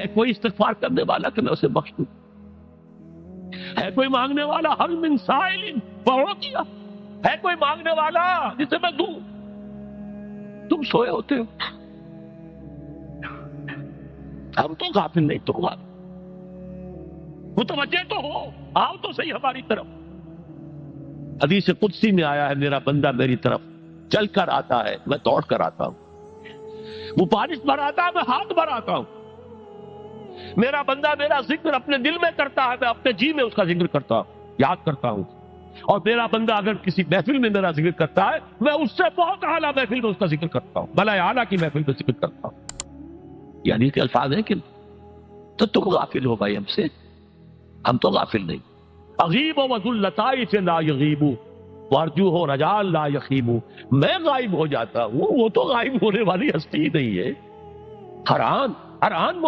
ہے کوئی استغفار کرنے والا کہ میں اسے بخش دوں؟ ہے کوئی مانگنے والا؟ حل من سائل فأعطیہ، ہے کوئی مانگنے والا جسے میں دوں؟ تم سوئے ہوتے ہو، ہم تو غافل نہیں، تو غافل، متوجہ تو ہو، آؤ تو صحیح ہماری طرف۔ حدیث قدسی میں آیا ہے میرا بندہ میری طرف چل کر آتا ہے، میں دوڑ کر آتا ہوں، وہ بارش بھراتا ہے، میں ہاتھ بھراتا ہوں، میرا بندہ میرا ذکر اپنے دل میں کرتا ہے، میں اپنے جی میں اس کا ذکر کرتا ہوں، یاد کرتا ہوں، اور میرا بندہ اگر کسی محفل میں میرا ذکر کرتا ہے، میں اس سے بہت اعلیٰ محفل میں اس کا ذکر کرتا ہوں، بلائے اعلیٰ کی محفل میں ذکر کرتا ہوں۔ یعنی کہ الفاظ ہیں کہ تو تم غافل ہو بھائی ہم سے، ہم تو غافل نہیں۔ اغیب و وذو اللطائف لا یغیب وارجو ہو رجال لا یخیب، میں غائب ہو جاتا ہوں، وہ تو غائب ہونے والی ہستی ہی نہیں ہے۔ حران